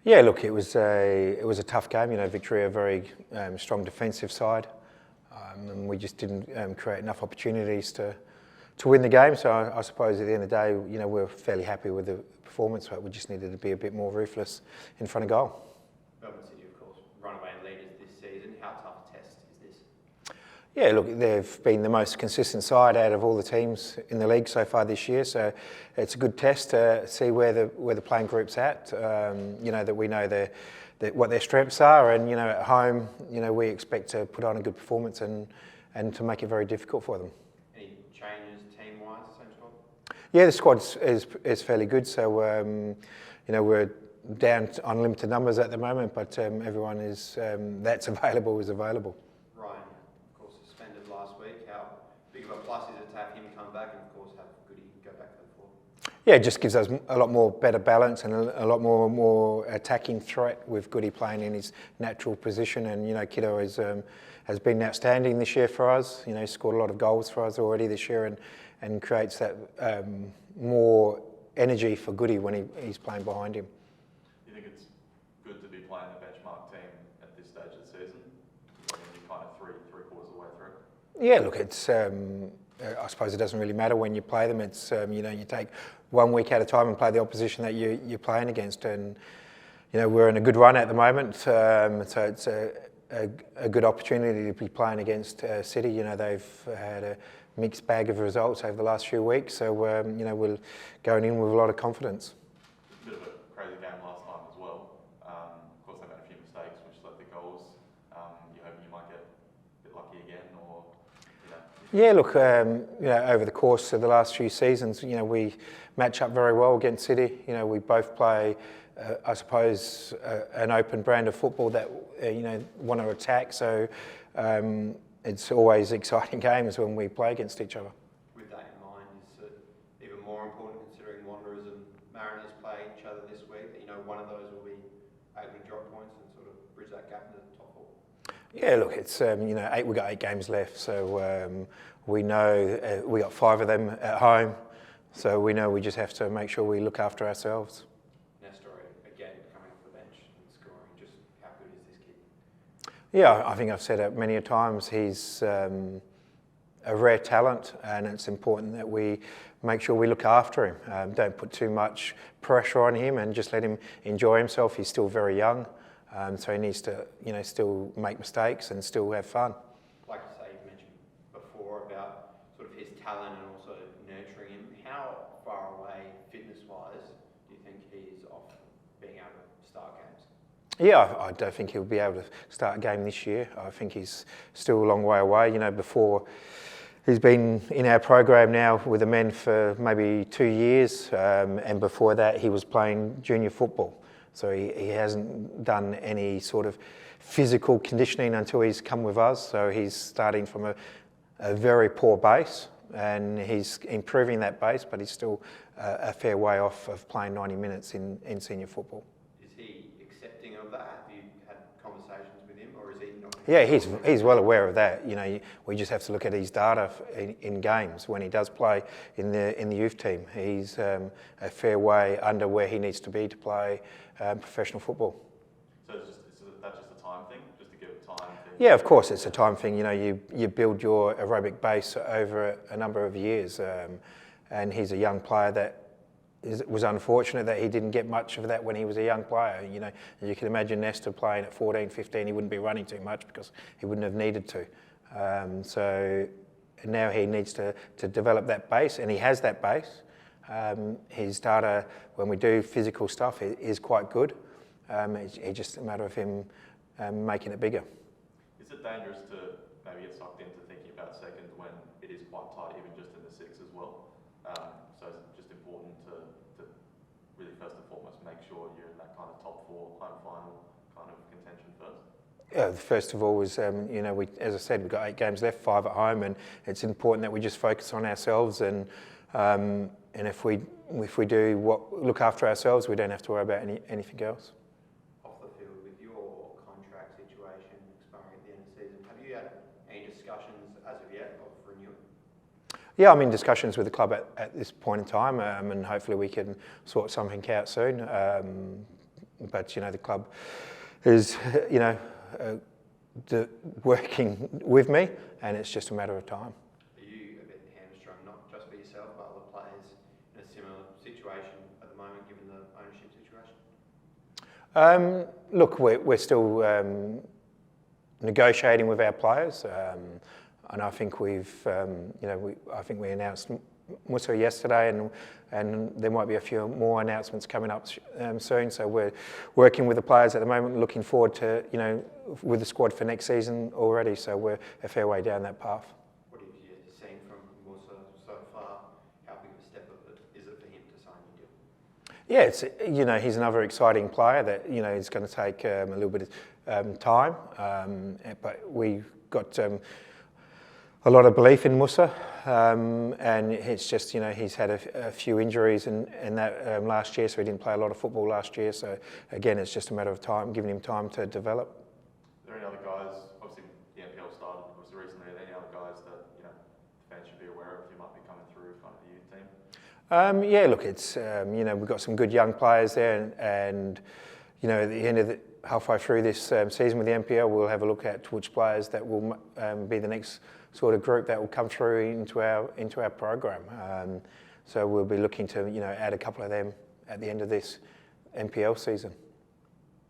Yeah, look, it was a tough game. Victoria, a very strong defensive side, and we just didn't create enough opportunities to win the game. So I suppose at the end of the day, we're fairly happy with the performance, but we just needed to be a bit more ruthless in front of goal. Melbourne City, of course, runaway leaders this season. How tough a test is this? Yeah, look, they've been the most consistent side out of all the teams in the league so far this year. So it's a good test to see where the playing group's at. That we know what their strengths are, and at home, we expect to put on a good performance and to make it very difficult for them. Any changes team-wise, same squad? Yeah, the squad is fairly good. So we're down on limited numbers at the moment, but everyone that's available is available. Ryan, of course, suspended last week. How big of a plus is it to have him come back and, of course, have Goody go back to the fore? Yeah, it just gives us a lot more better balance and a lot more attacking threat with Goody playing in his natural position. And Kiddo has been outstanding this year for us. He scored a lot of goals for us already this year, and creates that more energy for Goody when he's playing behind him. Do you think it's good to be playing a benchmark team at this stage of the season, when you're kind of three quarters of the way through? Yeah, look, it's. I suppose it doesn't really matter when you play them. It's you take 1 week at a time and play the opposition that you're playing against, and we're in a good run at the moment. So it's a good opportunity to be playing against City. They've had a mixed bag of results over the last few weeks, so we're going in with a lot of confidence. A bit of a crazy game last time as well. Of course, they made a few mistakes, which led to goals. You hope you might get a bit lucky again, or Yeah, look, over the course of the last few seasons, we match up very well against City. We both play, I suppose, an open brand of football that want to attack. So it's always exciting games when we play against each other. With that in mind, is it even more important considering Wanderers and Mariners play each other this week that one of those will be able to drop points and sort of bridge that gap into the top four? Yeah, look, it's we've got 8 games left, so we know we got 5 of them at home, so we know we just have to make sure we look after ourselves. Nestor, again, coming off the bench and scoring, just how good is this kid? Yeah, I think I've said it many a times. He's a rare talent, and it's important that we make sure we look after him. Don't put too much pressure on him, and just let him enjoy himself. He's still very young. So he needs to, still make mistakes and still have fun. Like you say, you've mentioned before about sort of his talent and also nurturing him. How far away, fitness-wise, do you think he is off being able to start games? Yeah, I don't think he'll be able to start a game this year. I think he's still a long way away. Before he's been in our program now with the men for maybe 2 years, and before that he was playing junior football. So he hasn't done any sort of physical conditioning until he's come with us. So he's starting from a very poor base, and he's improving that base, but he's still a fair way off of playing 90 minutes in senior football. Is he accepting of that? Have you had conversations with him, or is he not? Yeah, he's well aware of that. We just have to look at his data in games when he does play in the youth team. He's a fair way under where he needs to be to play professional football. So is that just a time thing, just to give it time? Yeah, of course it's a time thing. You build your aerobic base over a number of years, and he's a young player that was unfortunate that he didn't get much of that when he was a young player. You can imagine Nestor playing at 14, 15, he wouldn't be running too much because he wouldn't have needed to. So now he needs to develop that base, and he has that base. His data, when we do physical stuff, is quite good. It's just a matter of him making it bigger. Is it dangerous to maybe get sucked into thinking about second when it is quite tight, even just in the six as well? So is it just important to really first and foremost make sure you're in that kind of top 4 home final kind of contention first? Yeah, first of all was, as I said, we've got 8 games left, 5 at home, and it's important that we just focus on ourselves, and if we look after ourselves, we don't have to worry about anything else. Off the field, with your contract situation expiring at the end of the season, have you had any discussions as of yet of renewing? Yeah, I'm in discussions with the club at this point in time, and hopefully we can sort something out soon. but you know the club is working with me, and it's just a matter of time. Are you a bit hamstrung, not just for yourself, but other players in a similar situation at the moment, given the ownership situation? Look, we're still negotiating with our players, and I think I think we announced Musa yesterday, and there might be a few more announcements coming up soon. So we're working with the players at the moment, looking forward to with the squad for next season already. So we're a fair way down that path. What have you seen from Musa so far? How big of a step is it for him to sign a deal? Yeah, it's he's another exciting player that is going to take a little bit of time, but we've got a lot of belief in Musa, and it's just he's had a few injuries in that last year, so he didn't play a lot of football last year. So again, it's just a matter of time, giving him time to develop. Are there any other guys? Obviously, the NPL started recently. Are there any other guys that the fans should be aware of who might be coming through kind of the youth team? Yeah, look, it's we've got some good young players there, and at the end of halfway through this season with the NPL, we'll have a look at which players that will be the next sort of group that will come through into our program. So we'll be looking to add a couple of them at the end of this NPL season.